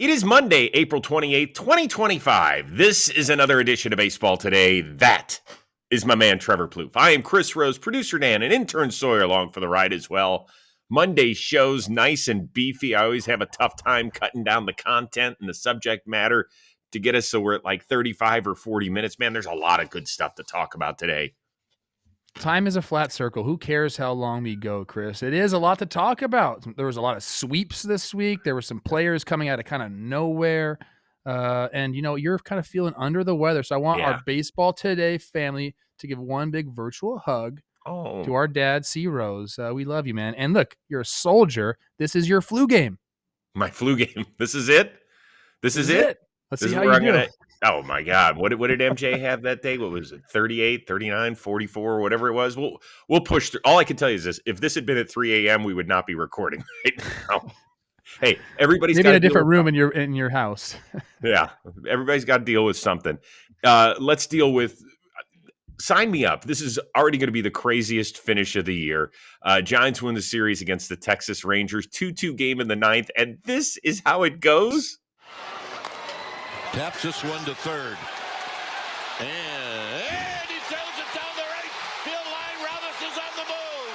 It is Monday, April 28th, 2025. This is another edition of Baseball Today. That is my man, Trevor Plouffe. I am Chris Rose, producer Dan, and intern Sawyer along for the ride as well. Monday shows nice and beefy. I always have a tough time cutting down the content and the subject matter to get us so we're at like 35 or 40 minutes. Man, there's a lot of good stuff to talk about today. Time is a flat circle. Who cares how long we go, Chris? It is a lot to talk about. There was a lot of sweeps this week. There were some players coming out of kind of nowhere. And, you're kind of feeling under the weather. So I want our Baseball Today family to give one big virtual hug to our dad, C. Rose. We love you, man. And look, you're a soldier. This is your flu game. My flu game. This is it? This is it? Let's see how you do. Oh, my God. What did MJ have that day? What was it? 38, 39, 44, whatever it was? We'll push through. All I can tell you is this. If this had been at 3 a.m., we would not be recording right now. Hey, everybody's maybe in a different room in your house. Yeah. Everybody's got to deal with something. Let's deal with sign me up. This is already going to be the craziest finish of the year. Giants win the series against the Texas Rangers. 2-2 game in the ninth. And this is how it goes. Taps this one to third. And he sails it down the right field line. Ramos is on the move.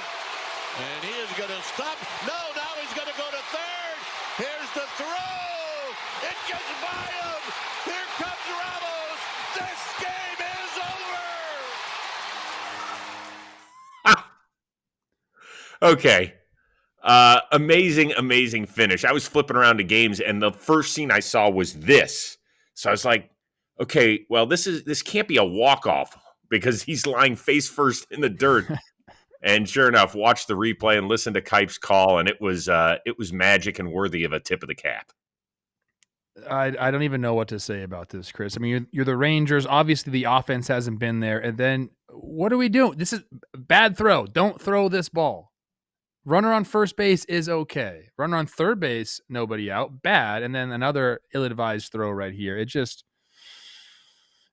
And he is going to stop. No, now he's going to go to third. Here's the throw. It gets by him. Here comes Ramos. This game is over. Okay. Amazing finish. I was flipping around to games, and the first scene I saw was this. So I was like, okay, well, this can't be a walk-off because he's lying face first in the dirt. And sure enough, watch the replay and listen to Kipe's call, and it was magic and worthy of a tip of the cap. I don't even know what to say about this, Chris. I mean, you're the Rangers. Obviously, the offense hasn't been there. And then what are we doing? This is bad throw. Don't throw this ball. Runner on first base is okay. Runner on third base, nobody out. Bad. And then another ill-advised throw right here. It just,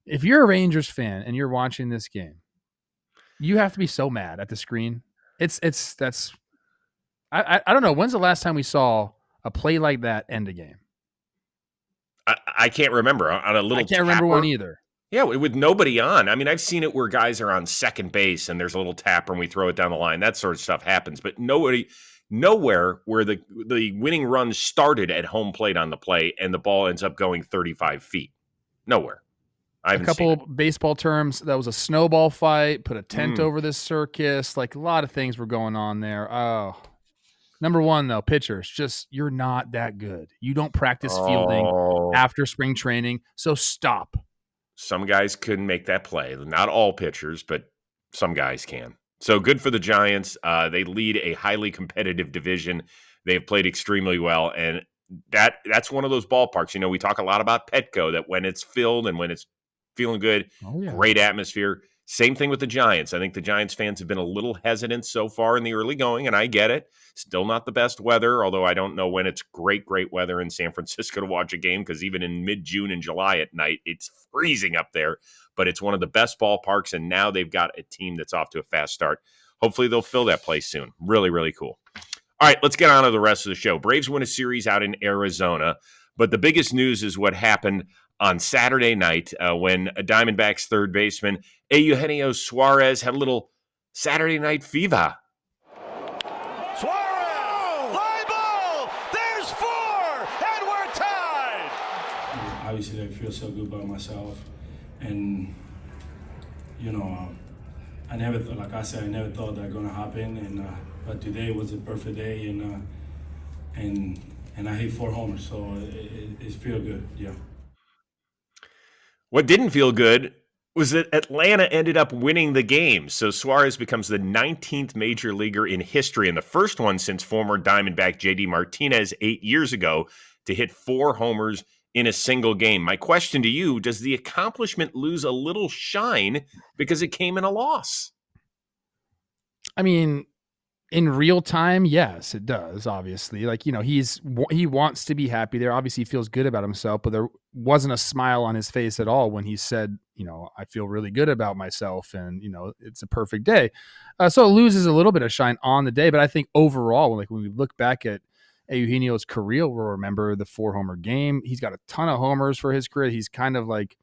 if you're a Rangers fan and you're watching this game, you have to be so mad at the screen. I don't know. When's the last time we saw a play like that end a game? I can't remember. On a little I can't remember one either. Yeah, with nobody on. I mean, I've seen it where guys are on second base and there's a little tapper and we throw it down the line. That sort of stuff happens. But nowhere where the winning run started at home plate on the play and the ball ends up going 35 feet. Nowhere. A couple baseball terms, that was a snowball fight, put a tent over this circus. Like a lot of things were going on there. Oh, number one, though, pitchers, just you're not that good. You don't practice fielding after spring training, so stop. Some guys couldn't make that play. Not all pitchers, but some guys can. So good for the Giants. They lead a highly competitive division. They've played extremely well, and that's one of those ballparks. We talk a lot about Petco, that when it's filled and when it's feeling good, great atmosphere. Same thing with the Giants. I think the Giants fans have been a little hesitant so far in the early going, and I get it. Still not the best weather, although I don't know when it's great weather in San Francisco to watch a game, because even in mid-June and July at night, it's freezing up there. But it's one of the best ballparks, and now they've got a team that's off to a fast start. Hopefully they'll fill that place soon. Really, really cool. All right, let's get on to the rest of the show. Braves win a series out in Arizona, but the biggest news is what happened on Saturday night when a Diamondbacks third baseman, Eugenio Suarez, had a little Saturday night fever. Suarez! Fly ball! There's four! And we're tied! Obviously, I feel so good about myself. And, I never thought that was going to happen. But today was a perfect day. And I hit 4 homers. So it feels good, yeah. What didn't feel good was that Atlanta ended up winning the game. So Suarez becomes the 19th major leaguer in history and the first one since former Diamondback J.D. Martinez 8 years ago to hit 4 homers in a single game. My question to you, does the accomplishment lose a little shine because it came in a loss? I mean, in real time, yes, it does, obviously. He wants to be happy there. Obviously, he feels good about himself, but there wasn't a smile on his face at all when he said, I feel really good about myself and, it's a perfect day. So it loses a little bit of shine on the day. But I think overall, when we look back at Eugenio's career will remember the 4-homer game. He's got a ton of homers for his career. He's kind of like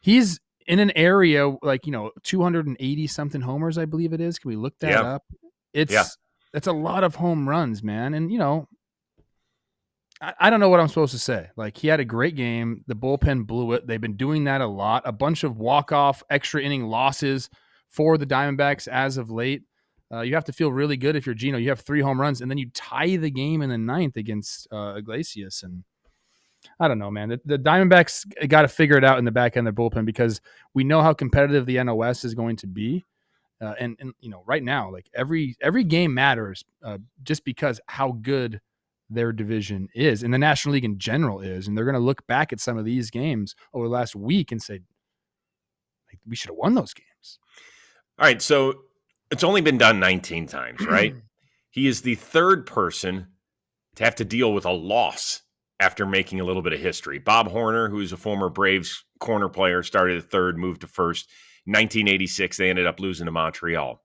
he's in an area like 280 something homers, I believe it is. Can we look that up? That's a lot of home runs, man. And I don't know what I'm supposed to say. Like, he had a great game. The bullpen blew it. They've been doing that a lot. A bunch of walk-off extra inning losses for the Diamondbacks as of late. You have to feel really good if you're Gino. You have 3 home runs, and then you tie the game in the 9th against Iglesias. And I don't know, man. The Diamondbacks got to figure it out in the back end of their bullpen, because we know how competitive the NOS is going to be. And right now, like every game matters just because how good their division is, and the National League in general is. And they're going to look back at some of these games over the last week and say, like, we should have won those games. All right, so it's only been done 19 times, right? He is the 3rd person to have to deal with a loss after making a little bit of history. Bob Horner, who is a former Braves corner player, started at 3rd, moved to 1st. 1986, they ended up losing to Montreal.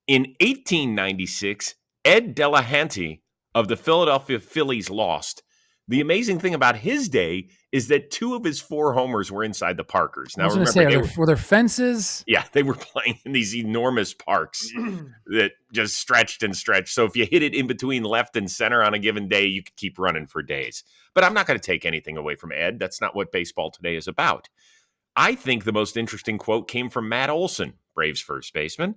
In 1896, Ed Delahanty of the Philadelphia Phillies lost. The amazing thing about his day is that 2 of his 4 homers were inside the Parkers. Now, remember, were there fences? Yeah, they were playing in these enormous parks that just stretched and stretched. So if you hit it in between left and center on a given day, you could keep running for days. But I'm not going to take anything away from Ed. That's not what baseball today is about. I think the most interesting quote came from Matt Olson, Braves first baseman.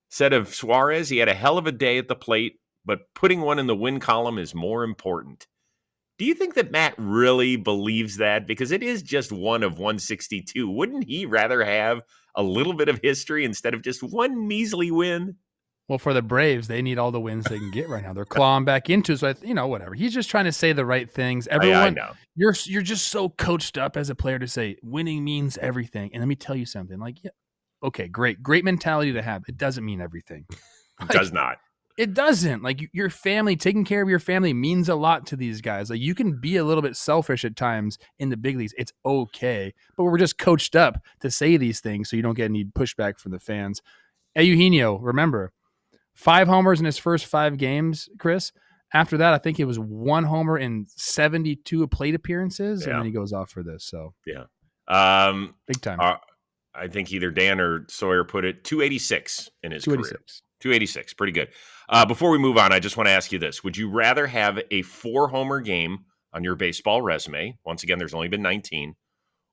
Said of Suarez, he had a hell of a day at the plate, but putting one in the win column is more important. Do you think that Matt really believes that? Because it is just 1 of 162. Wouldn't he rather have a little bit of history instead of just one measly win? Well, for the Braves, they need all the wins they can get right now. They're clawing back into it. So, whatever. He's just trying to say the right things. Everyone, I know. You're just so coached up as a player to say winning means everything. And let me tell you something. Like, yeah, okay, great mentality to have. It doesn't mean everything. It does not. It doesn't. Like, your family, taking care of your family means a lot to these guys. Like, you can be a little bit selfish at times in the big leagues. It's okay. But we're just coached up to say these things so you don't get any pushback from the fans. Eugenio, remember, 5 homers in his first 5 games, Chris. After that, I think it was 1 homer in 72 plate appearances, and then he goes off for this. So big time. I think either Dan or Sawyer put it 286 in his career. 286, pretty good. Before we move on, I just want to ask you this. Would you rather have a 4-homer game on your baseball resume? Once again, there's only been 19.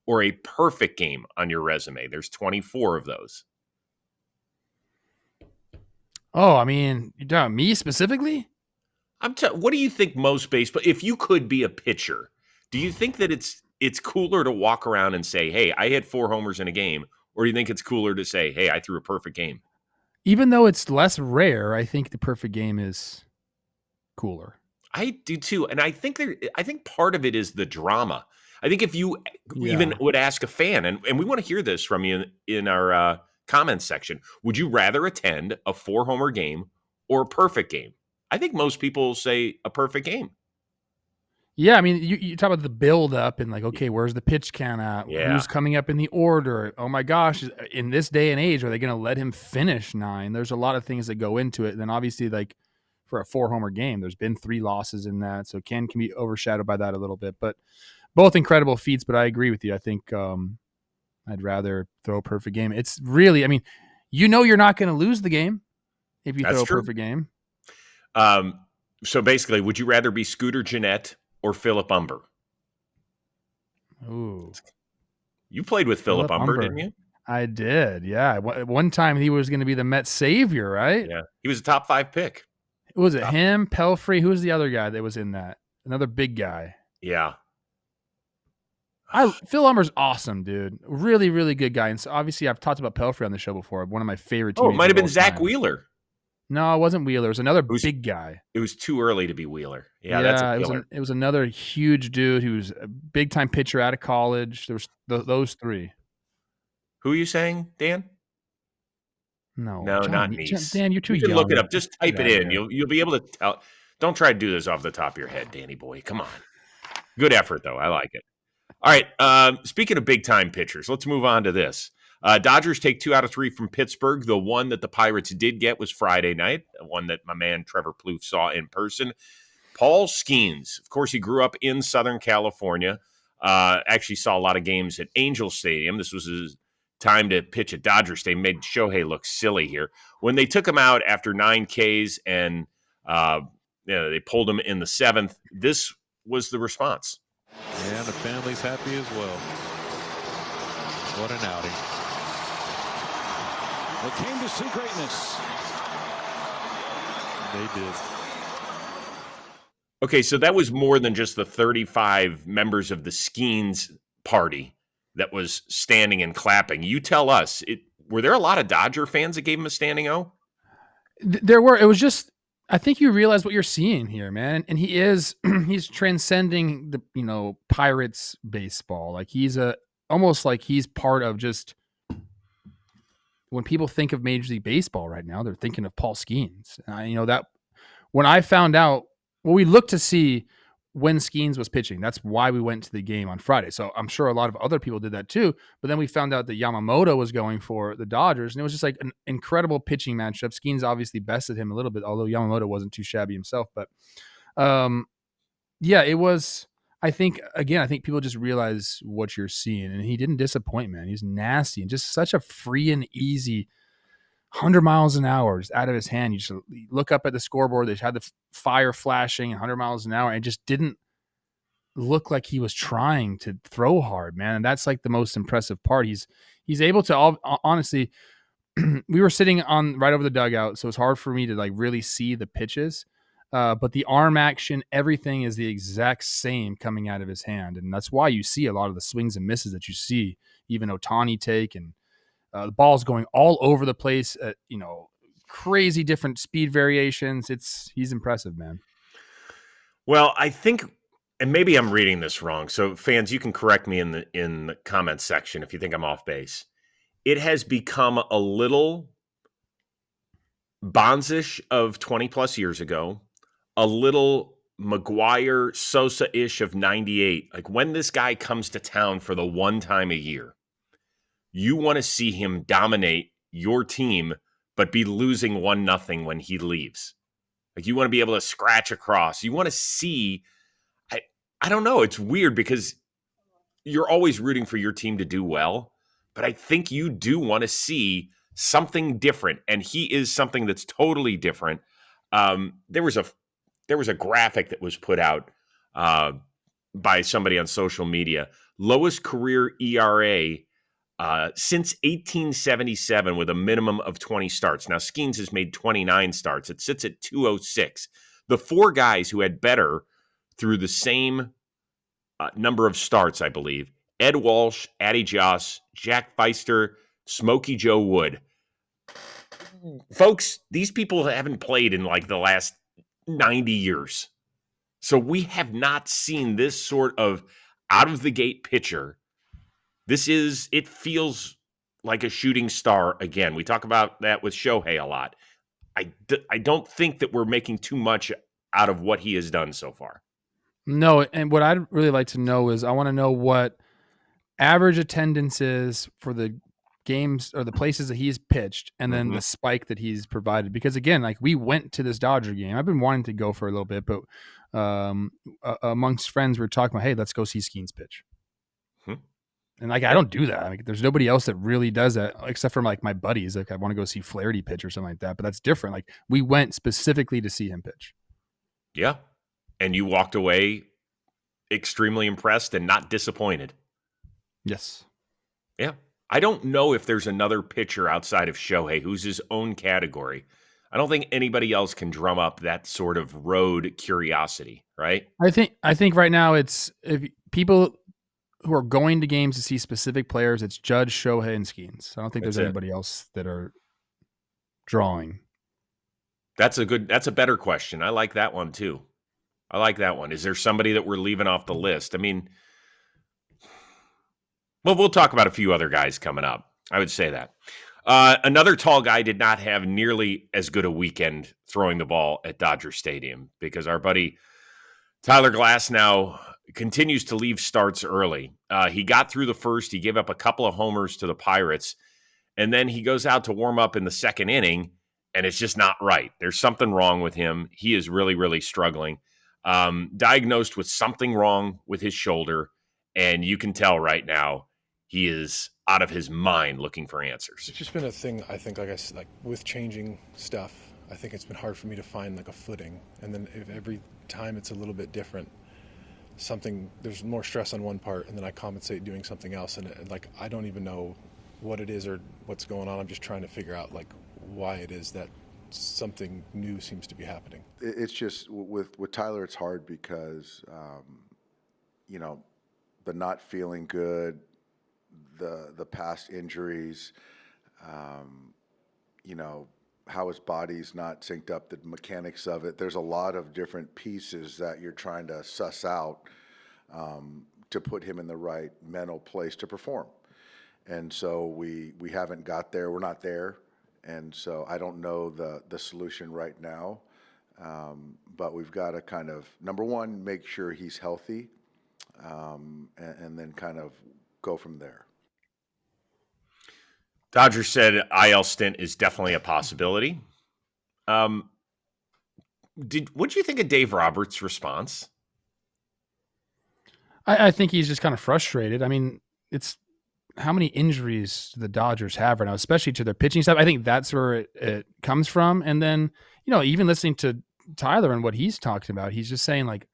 Or a perfect game on your resume? There's 24 of those. Oh, I mean, you're talking about me specifically? What do you think most baseball, if you could be a pitcher, do you think that it's cooler to walk around and say, hey, I hit 4 homers in a game? Or do you think it's cooler to say, hey, I threw a perfect game? Even though it's less rare, I think the perfect game is cooler. I do too. And I think part of it is the drama. I think if you even would ask a fan, and we want to hear this from you in our comments section, would you rather attend a 4-homer game or a perfect game? I think most people say a perfect game. Yeah, I mean, you talk about the build up and like, okay, where's the pitch count at? Yeah. Who's coming up in the order? Oh my gosh, in this day and age, are they going to let him finish 9? There's a lot of things that go into it. And then obviously, like for a 4-homer game, there's been 3 losses in that, so can be overshadowed by that a little bit. But both incredible feats. But I agree with you. I think I'd rather throw a perfect game. It's really, I mean, you're not going to lose the game if you throw a perfect game. So basically, would you rather be Scooter Gennett or Philip Umber? Ooh. You played with Philip Umber, didn't you? I did, yeah. One time he was going to be the Mets savior, right? Yeah. He was a top 5 pick. Was it him, Pelfrey? Who was the other guy that was in that? Another big guy. Yeah. Phil Umber's awesome, dude. Really, really good guy. And so obviously I've talked about Pelfrey on the show before. One of my favorite teammates. Oh, it might have been Zach Wheeler. No, it wasn't Wheeler. It was another big guy. It was too early to be Wheeler. Yeah, that's a killer. It was another huge dude who was a big-time pitcher out of college. There was those 3. Who are you saying, Dan? No, John, not Neese. Dan, you're too young. You can look it up. Just type it in. You'll be able to tell. Don't try to do this off the top of your head, Danny boy. Come on. Good effort, though. I like it. All right. Speaking of big-time pitchers, let's move on to this. Dodgers take 2 out of 3 from Pittsburgh. The one that the Pirates did get was Friday night, the one that my man Trevor Plouffe saw in person. Paul Skenes. Of course, he grew up in Southern California. Actually saw a lot of games at Angel Stadium. This was his time to pitch at Dodger Stadium. Made Shohei look silly here. When they took him out after 9 Ks and they pulled him in the 7th, this was the response. Yeah, the family's happy as well. What an outing. They came to see greatness. They did. Okay, so that was more than just the 35 members of the Skenes party that was standing and clapping. You tell us, were there a lot of Dodger fans that gave him a standing O? There were. It was just, I think you realize what you're seeing here, man. And he's transcending the, Pirates baseball. Like almost like he's part of just, when people think of Major League Baseball right now, they're thinking of Paul Skenes. That when I found out, we looked to see when Skenes was pitching. That's why we went to the game on Friday. So I'm sure a lot of other people did that too. But then we found out that Yamamoto was going for the Dodgers, and it was just like an incredible pitching matchup. Skenes obviously bested him a little bit, although Yamamoto wasn't too shabby himself. But it was. I think people just realize what you're seeing, and he didn't disappoint, man. He's nasty and just such a free and easy 100 miles an hour just out of his hand. You just look up at the scoreboard. They had the fire flashing 100 miles an hour, and it just didn't look like he was trying to throw hard, man. And that's like the most impressive part. He's able to, honestly, we were sitting on right over the dugout, so it's hard for me to like really see the pitches. But the arm action, everything is the exact same coming out of his hand. And that's why you see a lot of the swings and misses that you see even Ohtani take, and the ball's going all over the place at, crazy different speed variations. He's impressive, man. Well, I think, and maybe I'm reading this wrong, so fans, you can correct me in the comments section if you think I'm off base. It has become a little Bonds-ish of 20 plus years ago, a little McGuire Sosa-ish of 98. Like when this guy comes to town for the one time a year, you want to see him dominate your team, but be losing 1-0 when he leaves. Like you want to be able to scratch across. You want to see, I don't know. It's weird because you're always rooting for your team to do well, but I think you do want to see something different, and he is something that's totally different. There was a graphic that was put out by somebody on social media. Lowest career ERA since 1877 with a minimum of 20 starts. Now, Skenes has made 29 starts. It sits at 206. The 4 guys who had better through the same number of starts, I believe, Ed Walsh, Addie Joss, Jack Feister, Smokey Joe Wood. Folks, these people haven't played in like the last 90 years. So we have not seen this sort of out-of-the-gate pitcher. It feels like a shooting star again. We talk about that with Shohei a lot. I don't think that we're making too much out of what he has done so far. No, and what I'd really like to know is I want to know what average attendance is for the games or the places that he's pitched, and then the spike that he's provided. Because again, like we went to this Dodger game. I've been wanting to go for a little bit, but amongst friends, we're talking about, hey, let's go see Skenes pitch. And like I don't do that. Like, there's nobody else that really does that except for like my buddies. Like I want to go see Flaherty pitch or something like that, but that's different. Like we went specifically to see him pitch. Yeah, and you walked away extremely impressed and not disappointed. Yes. Yeah. I don't know if there's another pitcher outside of Shohei who's his own category. I don't think anybody else can drum up that sort of road curiosity, right? I think right now it's if people who are going to games to see specific players, it's Judge, Shohei, and Skenes. I don't think there's anybody else that are drawing. That's a better question. I like that one too. I like that one. Is there somebody that we're leaving off the list? I mean, well, we'll talk about a few other guys coming up. I would say that. Another tall guy did not have nearly as good a weekend throwing the ball at Dodger Stadium because our buddy Tyler Glasnow continues to leave starts early. He got through the first. He gave up a couple of homers to the Pirates, and then he goes out to warm up in the second inning, and it's just not right. There's something wrong with him. He is really, really struggling. diagnosed with something wrong with his shoulder, and you can tell right now he is out of his mind looking for answers. It's just been a thing, I think, like I said, like with changing stuff, I think it's been hard for me to find like a footing. And then if every time it's a little bit different, there's more stress on one part, and then I compensate doing something else. And like, I don't even know what it is or what's going on. I'm just trying to figure out like why it is that something new seems to be happening. It's just with Tyler, it's hard because, the not feeling good, the past injuries, how his body's not synced up, the mechanics of it. There's a lot of different pieces that you're trying to suss out to put him in the right mental place to perform. And so we haven't got there. We're not there. And so I don't know the solution right now. But we've got to kind of, number one, make sure he's healthy, and then kind of go from there. Dodgers said IL stint is definitely a possibility. What do you think of Dave Roberts' response? I think he's just kind of frustrated. I mean, it's how many injuries do the Dodgers have right now, especially to their pitching staff. I think that's where it comes from. And then, even listening to Tyler and what he's talking about, he's just saying like,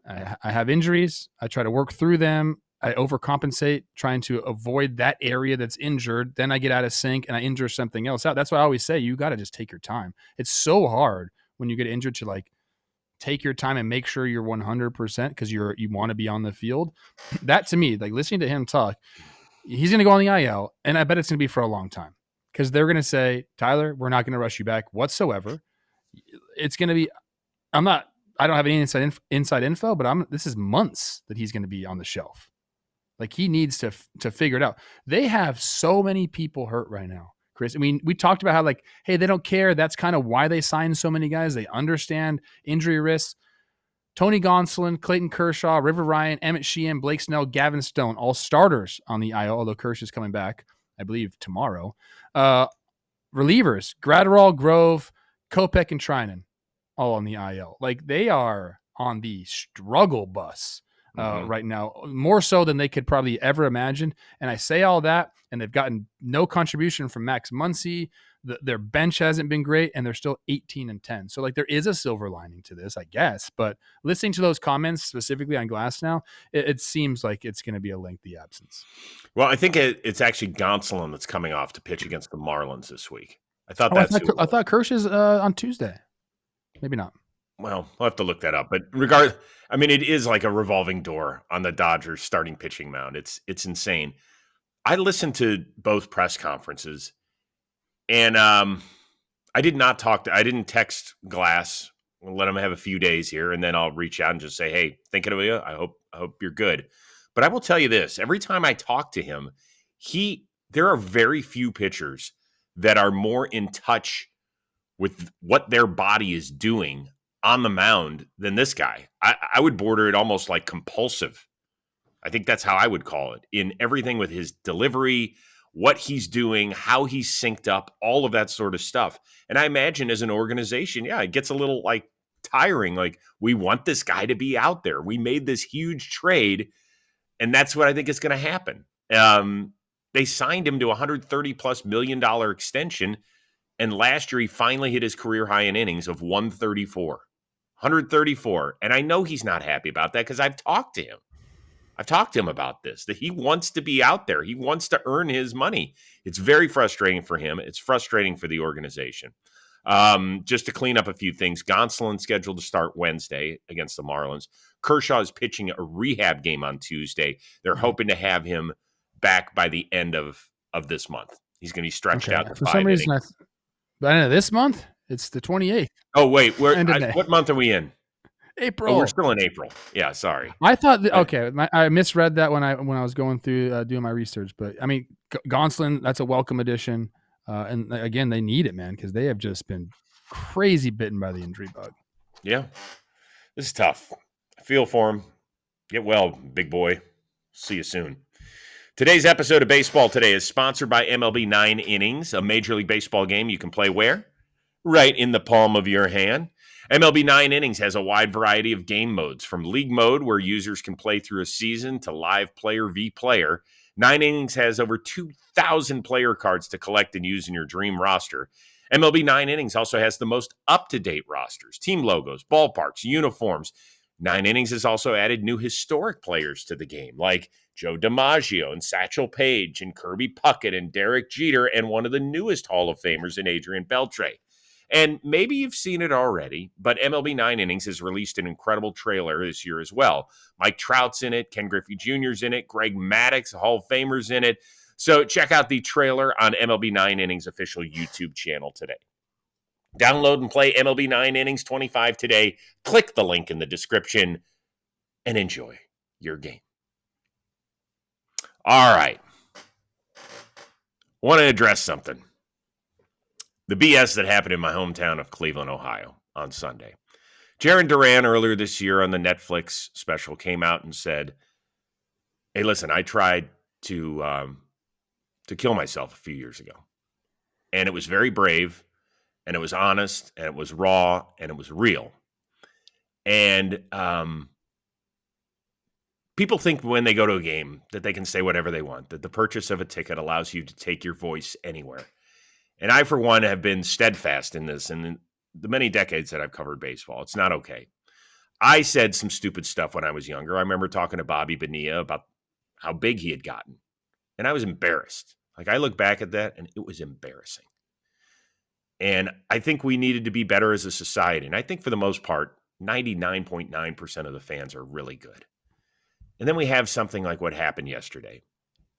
I have injuries. I try to work through them. I overcompensate, trying to avoid that area that's injured. Then I get out of sync and I injure something else out. That's why I always say you got to just take your time. It's so hard when you get injured to like take your time and make sure you're 100% because you want to be on the field. That to me, like listening to him talk, he's going to go on the IL, and I bet it's going to be for a long time because they're going to say, Tyler, we're not going to rush you back whatsoever. It's going to be, I don't have any inside info, but this is months that he's going to be on the shelf. Like he needs to figure it out. They have so many people hurt right now, Chris. I mean, we talked about how like, hey, they don't care. That's kind of why they signed so many guys. They understand injury risks. Tony Gonsolin, Clayton Kershaw, River Ryan, Emmett Sheehan, Blake Snell, Gavin Stone, all starters on the IL, although Kershaw's coming back, I believe, tomorrow. Relievers, Gratterall, Grove, Kopech, and Trinan, all on the IL. Like they are on the struggle bus right now, more so than they could probably ever imagine. And I say all that, and they've gotten no contribution from Max Muncy. Their bench hasn't been great, and they're still 18-10. So like there is a silver lining to this, I guess. But listening to those comments specifically on Glass now, it seems like it's going to be a lengthy absence. Well, I think it's actually Gonsolin that's coming off to pitch against the Marlins this week. I thought I thought Kershaw's on Tuesday. Maybe not. Well, we'll have to look that up. But it is like a revolving door on the Dodgers starting pitching mound. It's insane. I listened to both press conferences, and I didn't text Glass. We'll let him have a few days here, and then I'll reach out and just say, hey, thinking of you. I hope you're good. But I will tell you this. Every time I talk to him, there are very few pitchers that are more in touch with what their body is doing on the mound than this guy. I would border it almost like compulsive. I think that's how I would call it, in everything with his delivery, what he's doing, how he's synced up, all of that sort of stuff. And I imagine as an organization, it gets a little like tiring. Like we want this guy to be out there. We made this huge trade, and that's what I think is going to happen. They signed him to $130+ million extension. And last year, he finally hit his career high in innings of 134. 134. And I know he's not happy about that because I've talked to him. I've talked to him about this, that he wants to be out there. He wants to earn his money. It's very frustrating for him. It's frustrating for the organization. Just to clean up a few things, Gonsolin scheduled to start Wednesday against the Marlins. Kershaw is pitching a rehab game on Tuesday. They're hoping to have him back by the end of this month. He's going to be stretched out to for 5 some reason. innings. By the end of this month, it's the 28th. Oh, wait. What month are we in? April. Oh, we're still in April. Yeah, sorry. I thought, I misread that when I was going through doing my research. But, I mean, Gonsolin, that's a welcome addition. And, again, they need it, man, because they have just been crazy bitten by the injury bug. Yeah. This is tough. I feel for him. Get well, big boy. See you soon. Today's episode of Baseball Today is sponsored by MLB 9 Innings, a Major League Baseball game you can play where? Right in the palm of your hand. MLB 9 Innings has a wide variety of game modes, from league mode, where users can play through a season, to live player v player. 9 Innings has over 2,000 player cards to collect and use in your dream roster. MLB 9 Innings also has the most up-to-date rosters, team logos, ballparks, uniforms. 9 Innings has also added new historic players to the game, like Joe DiMaggio and Satchel Paige and Kirby Puckett and Derek Jeter, and one of the newest Hall of Famers in Adrian Beltre. And maybe you've seen it already, but MLB 9 Innings has released an incredible trailer this year as well. Mike Trout's in it, Ken Griffey Jr.'s in it, Greg Maddux, Hall of Famer's in it. So check out the trailer on MLB 9 Innings official YouTube channel today. Download and play MLB 9 Innings 25 today. Click the link in the description and enjoy your game. All right. Want to address something. The BS that happened in my hometown of Cleveland, Ohio on Sunday. Jarren Durran earlier this year on the Netflix special came out and said, hey, listen, I tried to kill myself a few years ago. And it was very brave, and it was honest, and it was raw, and it was real. And people think when they go to a game that they can say whatever they want, that the purchase of a ticket allows you to take your voice anywhere. And I, for one, have been steadfast in this in the many decades that I've covered baseball. It's not okay. I said some stupid stuff when I was younger. I remember talking to Bobby Bonilla about how big he had gotten. And I was embarrassed. Like, I look back at that, and it was embarrassing. And I think we needed to be better as a society. And I think for the most part, 99.9% of the fans are really good. And then we have something like what happened yesterday.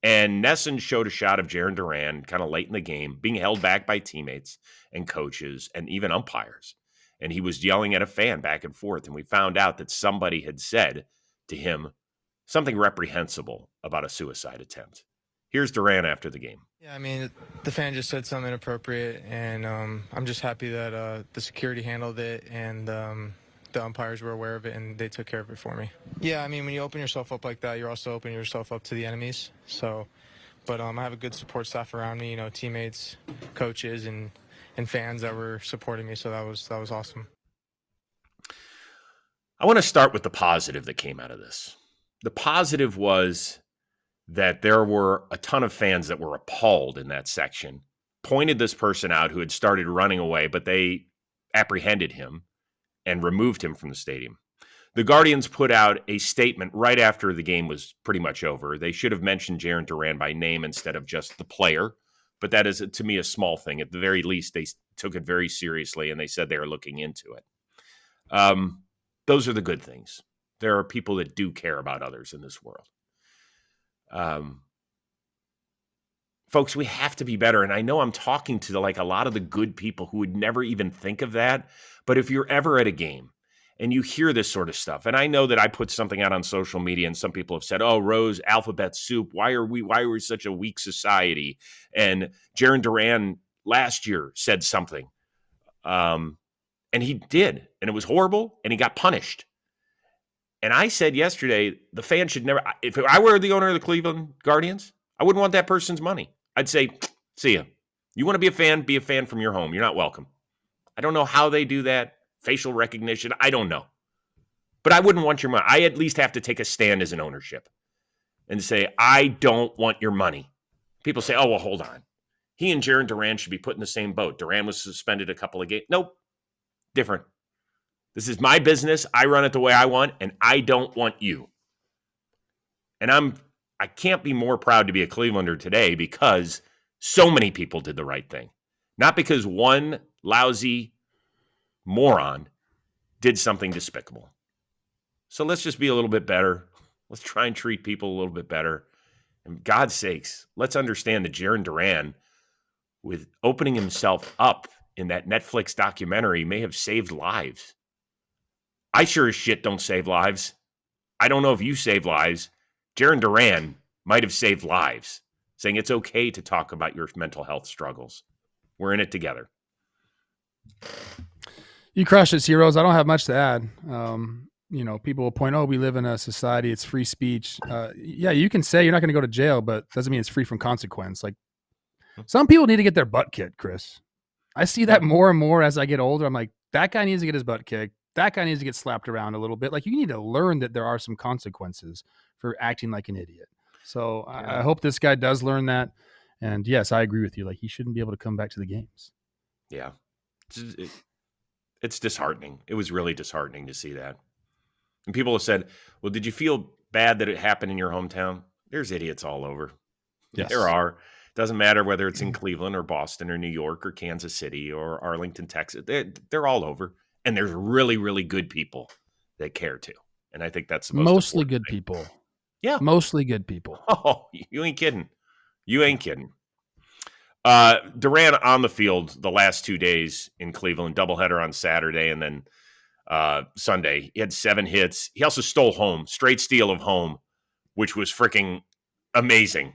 And Nesson showed a shot of Jarren Durran kind of late in the game, being held back by teammates and coaches and even umpires. And he was yelling at a fan back and forth. And we found out that somebody had said to him something reprehensible about a suicide attempt. Here's Durran after the game. Yeah, I mean, the fan just said something inappropriate, and I'm just happy that the security handled it, and the umpires were aware of it, and they took care of it for me. Yeah, I mean, when you open yourself up like that, you're also opening yourself up to the enemies. So, but I have a good support staff around me, teammates, coaches, and fans that were supporting me. So that was awesome. I want to start with the positive that came out of this. The positive was that there were a ton of fans that were appalled in that section, pointed this person out who had started running away, but they apprehended him and removed him from the stadium. The Guardians put out a statement right after the game was pretty much over. They should have mentioned Jarren Durran by name instead of just the player, but that is, to me, a small thing. At the very least, they took it very seriously, and they said they were looking into it. Those are the good things. There are people that do care about others in this world. Folks, we have to be better. And I know I'm talking to like a lot of the good people who would never even think of that. But if you're ever at a game and you hear this sort of stuff, and I know that I put something out on social media and some people have said, oh, Rose, alphabet soup, why are we such a weak society? And Jarren Durran last year said something. And he did. And it was horrible. And he got punished. And I said yesterday, the fan should never, if I were the owner of the Cleveland Guardians, I wouldn't want that person's money. I'd say, see ya. You want to be a fan from your home. You're not welcome. I don't know how they do that. Facial recognition. I don't know. But I wouldn't want your money. I at least have to take a stand as an ownership and say, I don't want your money. People say, oh, well, hold on. He and Jarren Durran should be put in the same boat. Durran was suspended a couple of games. Nope. Different. This is my business. I run it the way I want, and I don't want you. And I can't be more proud to be a Clevelander today because so many people did the right thing. Not because one lousy moron did something despicable. So let's just be a little bit better. Let's try and treat people a little bit better. And for God's sakes, let's understand that Jarren Durran, with opening himself up in that Netflix documentary, may have saved lives. I sure as shit don't save lives. I don't know if you save lives. Jarren Durran might have saved lives, saying it's okay to talk about your mental health struggles. We're in it together. You crushed it, Heroes. I don't have much to add. People will point, we live in a society, it's free speech. Yeah, you can say you're not going to go to jail, but doesn't mean it's free from consequence. Like, some people need to get their butt kicked, Chris. I see that more and more as I get older. I'm like, that guy needs to get his butt kicked. That guy needs to get slapped around a little bit. Like, you need to learn that there are some consequences for acting like an idiot. So I hope this guy does learn that. And yes, I agree with you. Like, he shouldn't be able to come back to the games. Yeah. It's disheartening. It was really disheartening to see that. And people have said, well, did you feel bad that it happened in your hometown? There's idiots all over. Yes. There are. Doesn't matter whether it's in Cleveland or Boston or New York or Kansas City or Arlington, Texas. They're all over. And there's really, really good people that care too. And I think that's the most mostly important good thing. people. Yeah. Mostly good people. Oh, you ain't kidding. You ain't kidding. Durran on the field the last 2 days in Cleveland, doubleheader on Saturday and then Sunday. He had 7 hits. He also stole home, straight steal of home, which was freaking amazing.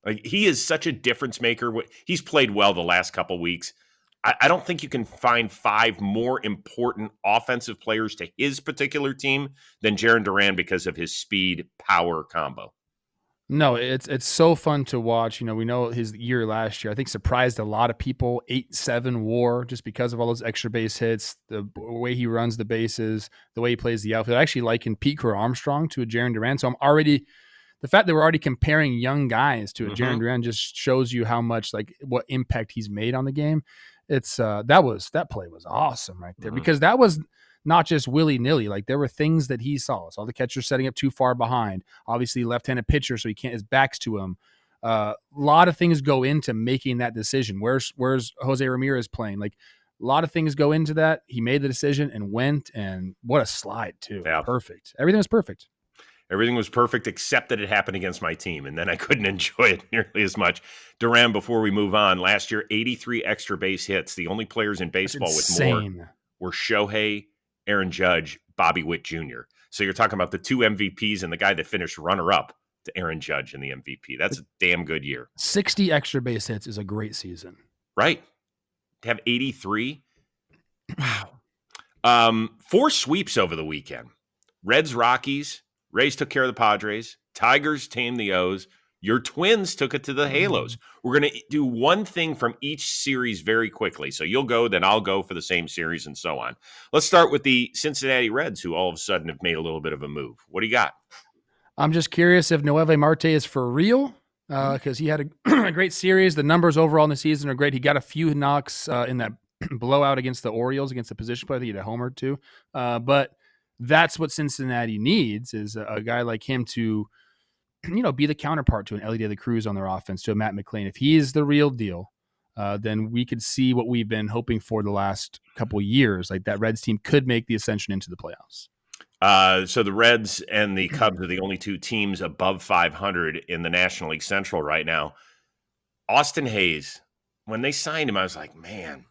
Like, he is such a difference maker. He's played well the last couple weeks. I don't think you can find 5 more important offensive players to his particular team than Jarren Durran because of his speed power combo. No, it's so fun to watch. You know, we know his year last year, I think, surprised a lot of people. 8-7 WAR just because of all those extra base hits, the way he runs the bases, the way he plays the outfield. I actually liken Pete Crow-Armstrong to a Jarren Durran. So the fact that we're already comparing young guys to a Jarren Durran just shows you how much, like, what impact he's made on the game. It's that play was awesome right there, because that was not just willy-nilly. Like, there were things that he saw. So all the catchers setting up too far behind. Obviously, left-handed pitcher, so his back's to him. A lot of things go into making that decision. Where's Jose Ramirez playing? Like, a lot of things go into that. He made the decision and went, and what a slide too. Yeah. Perfect. Everything was perfect. Everything was perfect except that it happened against my team, and then I couldn't enjoy it nearly as much. Durran, before we move on, last year, 83 extra base hits. The only players in baseball with more were Shohei, Aaron Judge, Bobby Witt Jr. So you're talking about the 2 MVPs and the guy that finished runner-up to Aaron Judge in the MVP. That's a damn good year. 60 extra base hits is a great season. Right. To have 83. Wow. 4 sweeps over the weekend. Reds, Rockies. Rays took care of the Padres. Tigers tamed the O's. Your Twins took it to the Halos. We're going to do one thing from each series very quickly. So you'll go, then I'll go for the same series and so on. Let's start with the Cincinnati Reds, who all of a sudden have made a little bit of a move. What do you got? I'm just curious if Noelvi Marte is for real, because he had a great series. The numbers overall in the season are great. He got a few knocks in that blowout against the Orioles, against the position player. I think he had a homer too. But that's what Cincinnati needs, is a guy like him to, be the counterpart to an Ellie De La Cruz on their offense, to a Matt McLain. If he is the real deal, then we could see what we've been hoping for the last couple of years. Like, that Reds team could make the ascension into the playoffs. So the Reds and the Cubs are the only 2 teams above 500 in the National League Central right now. Austin Hayes, when they signed him, I was like, man,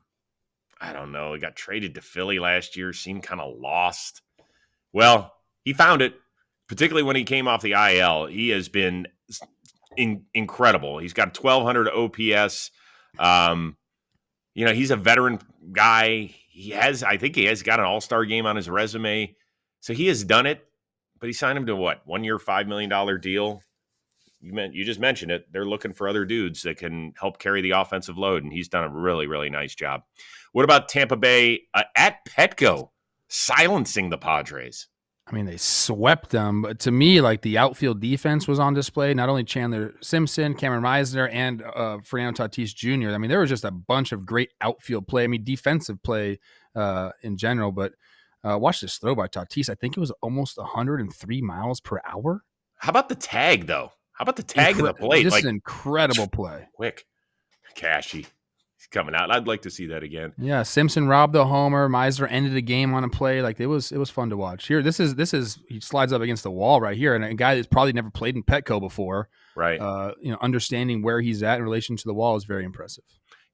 I don't know. He got traded to Philly last year, seemed kind of lost. Well, he found it, particularly when he came off the IL. He has been incredible. He's got 1,200 OPS. He's a veteran guy. I think he has got an all-star game on his resume. So he has done it, but he signed him to what? 1 year, $5 million deal. You just mentioned it. They're looking for other dudes that can help carry the offensive load, and he's done a really, really nice job. What about Tampa Bay at Petco? Silencing the Padres. I mean, they swept them, but to me, like, the outfield defense was on display. Not only Chandler Simpson, Cameron Meisner, and Fernando Tatis Jr. I mean, there was just a bunch of great outfield play. I mean, defensive play in general, but watch this throw by Tatis. I think it was almost 103 miles per hour. How about the tag, though? How about the tag of the plate? Just an incredible play. Quick. Cashy. Coming out. I'd like to see that again. Yeah, Simpson robbed the homer. Meisner ended the game on a play. Like, it was fun to watch. Here, this is he slides up against the wall right here, and a guy that's probably never played in Petco before. Right. Understanding where he's at in relation to the wall is very impressive.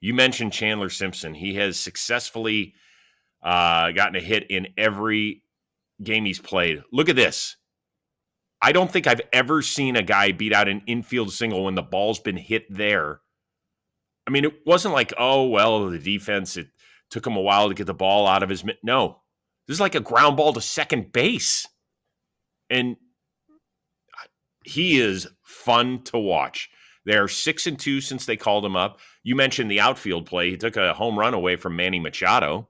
You mentioned Chandler Simpson. He has successfully gotten a hit in every game he's played. Look at this. I don't think I've ever seen a guy beat out an infield single when the ball's been hit there. I mean, it wasn't like, oh, well, the defense, it took him a while to get the ball out of his – no. This is like a ground ball to second base. And he is fun to watch. They are 6-2 since they called him up. You mentioned the outfield play. He took a home run away from Manny Machado,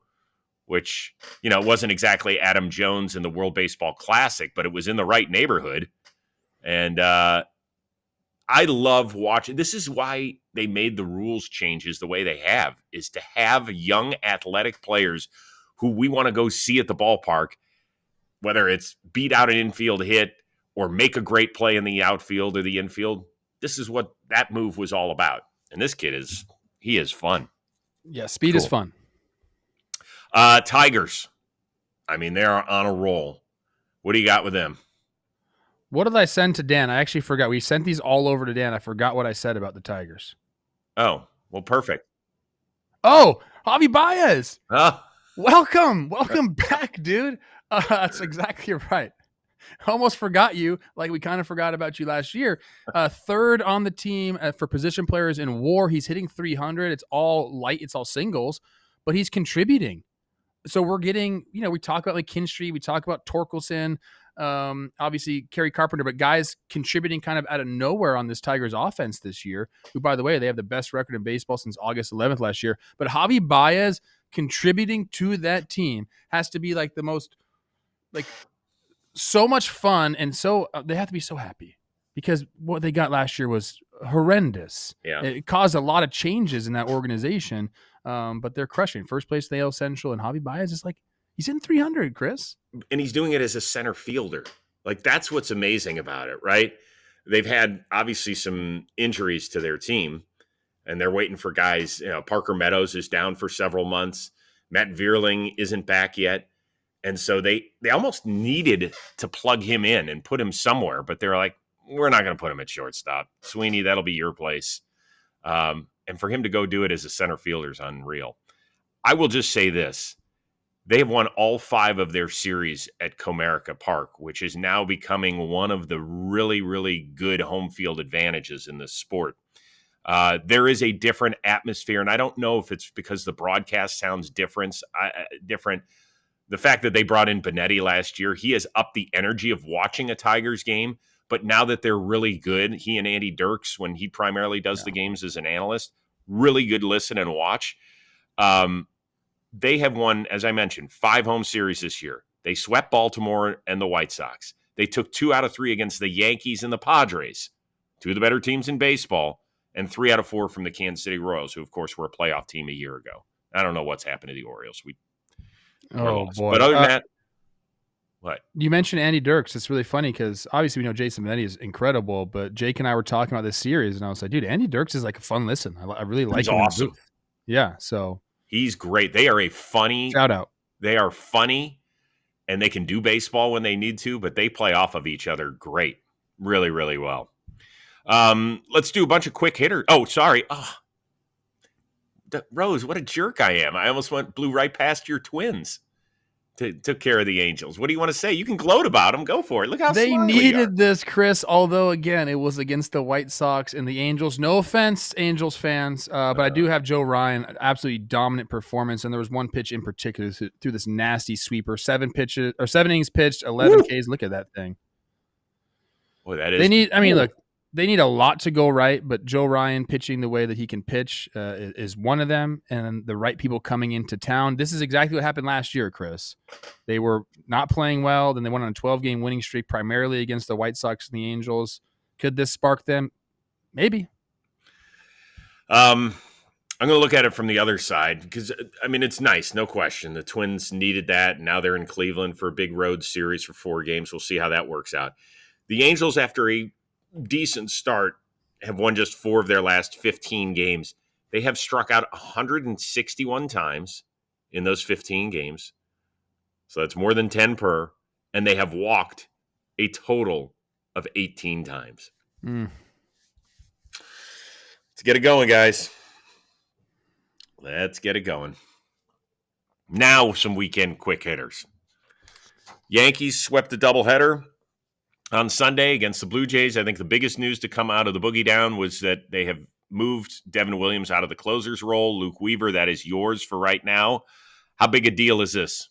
which, it wasn't exactly Adam Jones in the World Baseball Classic, but it was in the right neighborhood. And I love watching. This is why they made the rules changes the way they have, is to have young athletic players who we want to go see at the ballpark, whether it's beat out an infield hit or make a great play in the outfield or the infield. This is what that move was all about. And this kid he is fun. Yeah, speed is fun. Tigers. I mean, they are on a roll. What do you got with them? What did I send to Dan? I actually forgot. We sent these all over to Dan. I forgot what I said about the Tigers. Oh, well, perfect. Oh, Javi Baez. Huh? Welcome back, dude. That's exactly right. Almost forgot you, like we kind of forgot about you last year. Third on the team for position players in WAR. He's hitting 300. It's all light. It's all singles, but he's contributing. So we're getting, we talk about like Kinstry. We talk about Torkelson, obviously Kerry Carpenter, but guys contributing kind of out of nowhere on this Tigers offense this year, who, by the way, they have the best record in baseball since August 11th last year. But Javi Baez contributing to that team has to be like the most, like, so much fun, and so they have to be so happy because what they got last year was horrendous. Yeah, it caused a lot of changes in that organization, but they're crushing first place in the AL Central. And Javi Baez is like, he's in 300, Chris, and he's doing it as a center fielder. Like, that's what's amazing about it, right? They've had obviously some injuries to their team, and they're waiting for guys. Parker Meadows is down for several months. Matt Vierling isn't back yet. And so they almost needed to plug him in and put him somewhere, but they're like, we're not going to put him at shortstop. Sweeney, that'll be your place. And for him to go do it as a center fielder is unreal. I will just say this. They have won all 5 of their series at Comerica Park, which is now becoming one of the really, really good home field advantages in this sport. There is a different atmosphere, and I don't know if it's because the broadcast sounds different. The fact that they brought in Benetti last year, he has upped the energy of watching a Tigers game. But now that they're really good, he and Andy Dirks, when he primarily does the games as an analyst, really good listen and watch. They have won, as I mentioned, 5 home series this year. They swept Baltimore and the White Sox. They took 2 out of 3 against the Yankees and the Padres, 2 of the better teams in baseball, and 3 out of 4 from the Kansas City Royals, who, of course, were a playoff team a year ago. I don't know what's happened to the Orioles. Oh, boy. But other than that, what? You mentioned Andy Dirks. It's really funny because obviously we know Jason Benetti is incredible, but Jake and I were talking about this series, and I was like, dude, Andy Dirks is like a fun listen. I really like him. He's awesome. Yeah, so. He's great. They are a funny. Shout out. They are funny, and they can do baseball when they need to, but they play off of each other great. Really, really well. Let's do a bunch of quick hitters. Oh, sorry. Rose, what a jerk I am. I almost blew right past your Twins. Took care of the Angels. What do you want to say? You can gloat about them. Go for it. Look how they smart needed this, Chris, although, again, it was against the White Sox and the Angels. No offense, Angels fans, but I do have Joe Ryan, absolutely dominant performance, and there was one pitch in particular through this nasty sweeper. 7 innings pitched, 11 Ks. Look at that thing. Boy, that is. Look, they need a lot to go right, but Joe Ryan pitching the way that he can pitch is one of them, and the right people coming into town. This is exactly what happened last year, Chris. They were not playing well, then they went on a 12-game winning streak, primarily against the White Sox and the Angels. Could this spark them? Maybe. I'm going to look at it from the other side because, I mean, it's nice, no question. The Twins needed that, and now they're in Cleveland for a big road series for 4 games. We'll see how that works out. The Angels, after a decent start, have won just 4 of their last 15 games. They have struck out 161 times in those 15 games. So that's more than 10 per. And they have walked a total of 18 times. Let's get it going, guys. Let's get it going. Now some weekend quick hitters. Yankees swept the doubleheader on Sunday against the Blue Jays. I think the biggest news to come out of the Boogie Down was that they have moved Devin Williams out of the closer's role. Luke Weaver, that is yours for right now. How big a deal is this?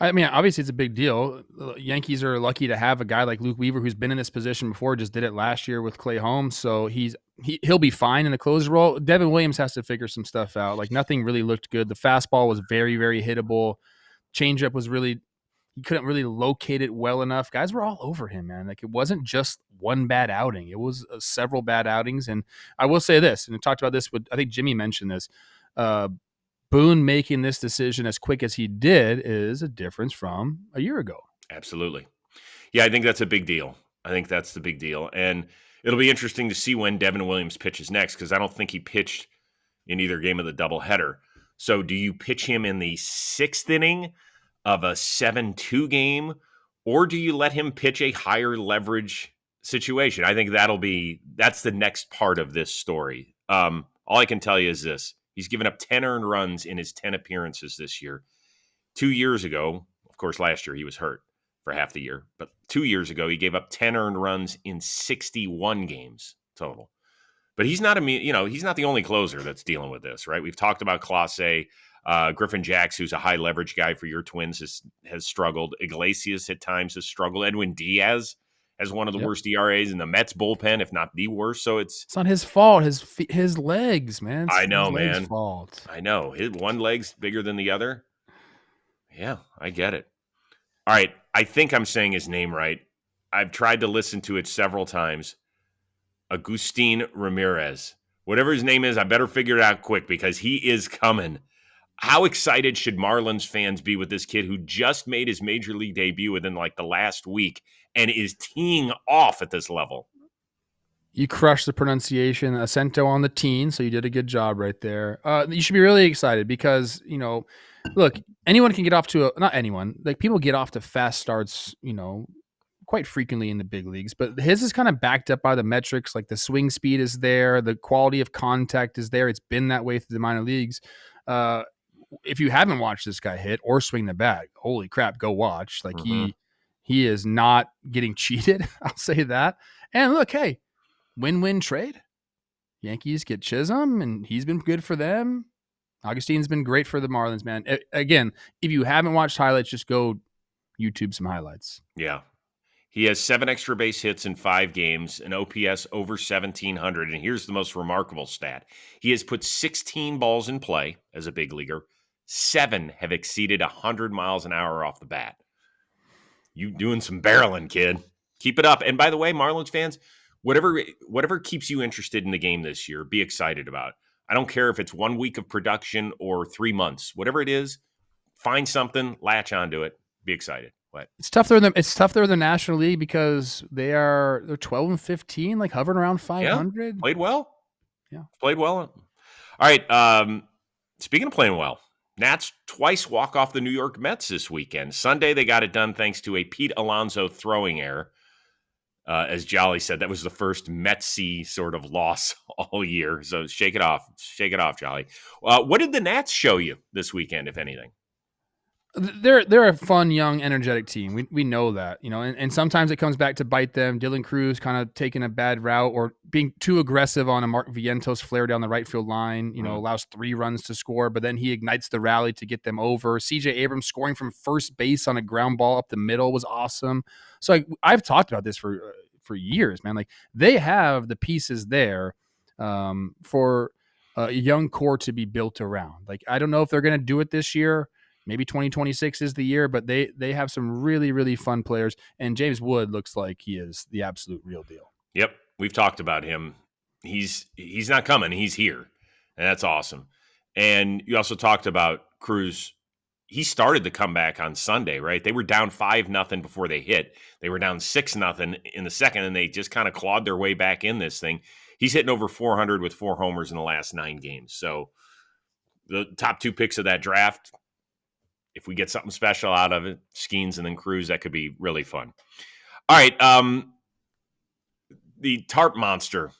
I mean, obviously it's a big deal. Yankees are lucky to have a guy like Luke Weaver who's been in this position before, just did it last year with Clay Holmes. So he'll be fine in the closer role. Devin Williams has to figure some stuff out. Like nothing really looked good. The fastball was very, very hittable. Changeup was really, he couldn't really locate it well enough. Guys were all over him, man. Like it wasn't just one bad outing. It was several bad outings. And I will say this, and I talked about this with, I think Jimmy mentioned this, Boone making this decision as quick as he did is a difference from a year ago. Absolutely. Yeah, I think that's a big deal. I think that's the big deal. And it'll be interesting to see when Devin Williams pitches next, because I don't think he pitched in either game of the doubleheader. So do you pitch him in the 6th inning of a 7-2 game, or do you let him pitch a higher leverage situation? I think that's the next part of this story. All I can tell you is this. He's given up 10 earned runs in his 10 appearances this year. 2 years ago, of course, last year he was hurt for half the year, but 2 years ago he gave up 10 earned runs in 61 games total. But he's not he's not the only closer that's dealing with this, right? We've talked about Clase, Griffin Jacks, who's a high leverage guy for your Twins, has struggled. Iglesias at times has struggled. Edwin Diaz has one of the worst ERAs in the Mets bullpen, if not the worst. So it's not his fault. His legs, man. I know, man. His fault. I know. His one leg's bigger than the other. Yeah, I get it. All right. I think I'm saying his name right. I've tried to listen to it several times. Agustin Ramirez. Whatever his name is, I better figure it out quick because he is coming. How excited should Marlins fans be with this kid who just made his major league debut within like the last week and is teeing off at this level? You crushed the pronunciation. Acento on the teen, so you did a good job right there. You should be really excited because, look, anyone can get off to not anyone, like people get off to fast starts, quite frequently in the big leagues, but his is kind of backed up by the metrics. Like the swing speed is there. The quality of contact is there. It's been that way through the minor leagues. If you haven't watched this guy hit or swing the bat, holy crap, go watch. Like he is not getting cheated. I'll say that. And look, hey, win-win trade. Yankees get Chisholm, and he's been good for them. Augustin's been great for the Marlins, man. Again, if you haven't watched highlights, just go YouTube some highlights. Yeah. He has 7 extra base hits in 5 games, an OPS over 1,700. And here's the most remarkable stat. He has put 16 balls in play as a big leaguer. 7 have exceeded 100 miles an hour off the bat. You doing some barreling, kid. Keep it up. And by the way, Marlins fans, whatever keeps you interested in the game this year, be excited about. I don't care if it's 1 week of production or 3 months. Whatever it is, find something, latch onto it, be excited. What? It's tough. They're in the National League because they're 12-15, like hovering around 500. Yeah, played well. Yeah, played well. All right. Speaking of playing well, Nats twice walk off the New York Mets this weekend. Sunday they got it done thanks to a Pete Alonso throwing error. As Jolly said, that was the first Metsy sort of loss all year. So shake it off, Jolly. What did the Nats show you this weekend, if anything? They're a fun, young, energetic team. We know that, and sometimes it comes back to bite them. Dylan Cruz kind of taking a bad route or being too aggressive on a Mark Vientos flare down the right field line, allows 3 runs to score, but then he ignites the rally to get them over. CJ Abrams scoring from first base on a ground ball up the middle was awesome. So I've talked about this for years, man. Like they have the pieces there for a young core to be built around. Like, I don't know if they're going to do it this year. Maybe 2026 is the year, but they have some really, really fun players. And James Wood looks like he is the absolute real deal. Yep. We've talked about him. He's not coming. He's here. And that's awesome. And you also talked about Cruz. He started the comeback on Sunday, right? They were down 5-0 before they hit. They were down 6-0 in the second, and they just kind of clawed their way back in this thing. He's hitting over 400 with 4 homers in the last 9 games. So the top 2 picks of that draft, if we get something special out of it, Skenes and then Cruz, that could be really fun. All right. The tarp monster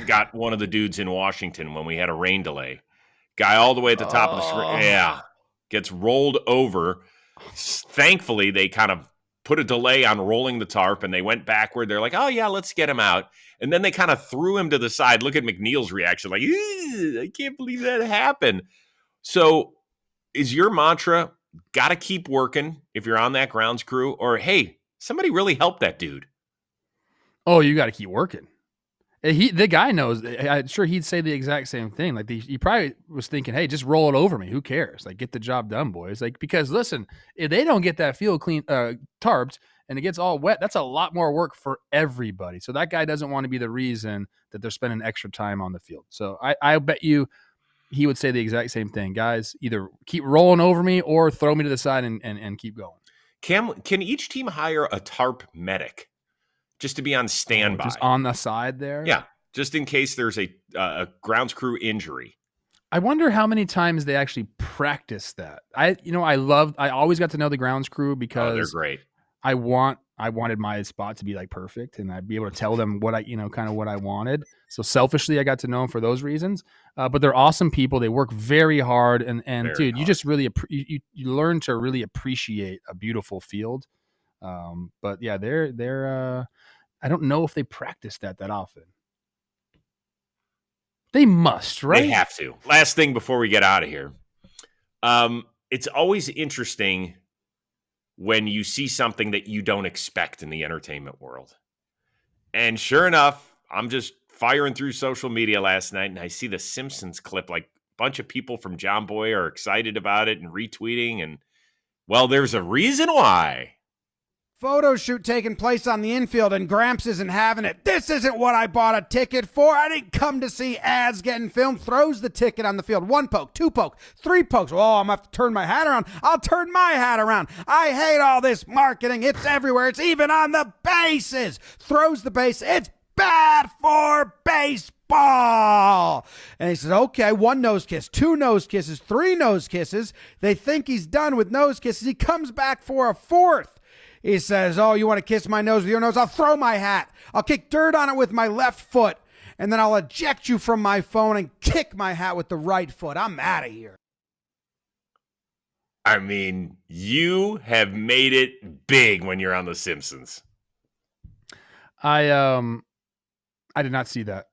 got one of the dudes in Washington when we had a rain delay. Guy all the way at the top of the screen. Yeah. Gets rolled over. Thankfully, they kind of put a delay on rolling the tarp, and they went backward. They're like, oh, yeah, let's get him out. And then they kind of threw him to the side. Look at McNeil's reaction. Like, I can't believe that happened. So is your mantra got to keep working if you're on that grounds crew, or hey, somebody really help that dude. Oh, you got to keep working. The guy knows. I'm sure he'd say the exact same thing. Like he probably was thinking, "Hey, just roll it over me. Who cares? Like, get the job done, boys." Like, because listen, if they don't get that field clean, tarped, and it gets all wet, that's a lot more work for everybody. So that guy doesn't want to be the reason that they're spending extra time on the field. So I bet you he would say the exact same thing. Guys, either keep rolling over me or throw me to the side and keep going. Can each team hire a tarp medic just to be on standby? Just on the side there? Yeah, just in case there's a grounds crew injury. I wonder how many times they actually practice that. I always got to know the grounds crew because they're great. I wanted my spot to be like perfect, and I'd be able to tell them what kind of what I wanted. So selfishly, I got to know them for those reasons. But they're awesome people. They work very hard, and dude, hard. You just really you learn to really appreciate a beautiful field. But yeah, they're I don't know if they practice that often. They must, right? They have to. Last thing before we get out of here. It's always interesting when you see something that you don't expect in the entertainment world. And sure enough, I'm just firing through social media last night, and I see the Simpsons clip. Like, a bunch of people from Jomboy are excited about it and retweeting, and, well, there's a reason why. Photo shoot taking place on the infield, and Gramps isn't having it. This isn't what I bought a ticket for. I didn't come to see ads getting filmed. Throws the ticket on the field. 1 poke, 2 poke, 3 pokes. Oh, I'm going to have to turn my hat around. I'll turn my hat around. I hate all this marketing. It's everywhere. It's even on the bases. Throws the base. It's bad for baseball. And he says, okay, 1 nose kiss, 2 nose kisses, 3 nose kisses. They think he's done with nose kisses. He comes back for a 4th. He says, oh, you want to kiss my nose with your nose? I'll throw my hat. I'll kick dirt on it with my left foot, and then I'll eject you from my phone and kick my hat with the right foot. I'm out of here. I mean, you have made it big when you're on The Simpsons. I did not see that.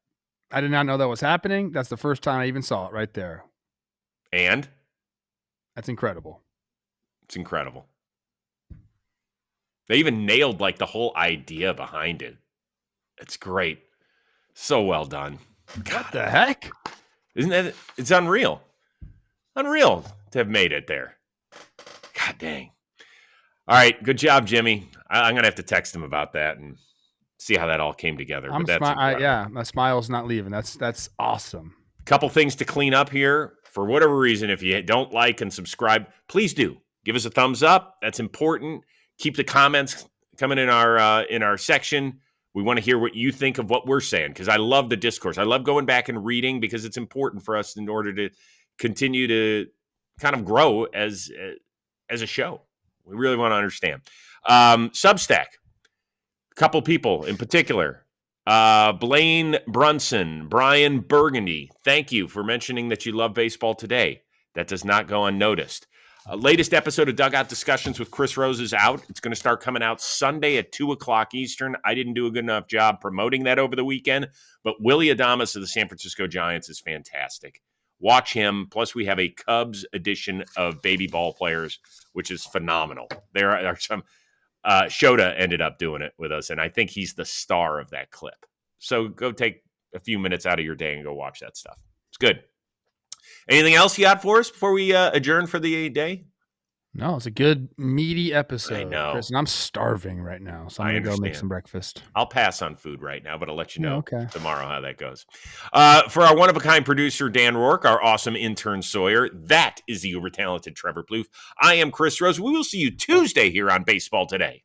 I did not know that was happening. That's the first time I even saw it right there. And? That's incredible. It's incredible. They even nailed like the whole idea behind it. It's great. So well done. God, what the heck? Isn't that? It's unreal. Unreal to have made it there. God dang. All right. Good job, Jimmy. I'm going to have to text him about that and see how that all came together. Yeah, my smile's not leaving. That's awesome. Couple things to clean up here. For whatever reason, if you don't like and subscribe, please do. Give us a thumbs up. That's important. Keep the comments coming in our section. We want to hear what you think of what we're saying, because I love the discourse. I love going back and reading, because it's important for us in order to continue to kind of grow as a show. We really want to understand. Substack, a couple people in particular. Blaine Brunson, Brian Burgundy, thank you for mentioning that you love baseball today. That does not go unnoticed. Latest episode of Dugout Discussions with Chris Rose is out. It's going to start coming out Sunday at 2 o'clock Eastern. I didn't do a good enough job promoting that over the weekend, but Willie Adames of the San Francisco Giants is fantastic. Watch him. Plus, we have a Cubs edition of Baby Ball Players, which is phenomenal. There are some Shota ended up doing it with us, and I think he's the star of that clip. So go take a few minutes out of your day and go watch that stuff. It's good. Anything else you got for us before we adjourn for the day? No, it's a good, meaty episode. I know. Chris, and I'm starving right now, so I'm going to go make some breakfast. I'll pass on food right now, but I'll let you know tomorrow how that goes. For our one-of-a-kind producer, Dan Rourke, our awesome intern, Sawyer, that is the uber-talented Trevor Plouffe. I am Chris Rose. We will see you Tuesday here on Baseball Today.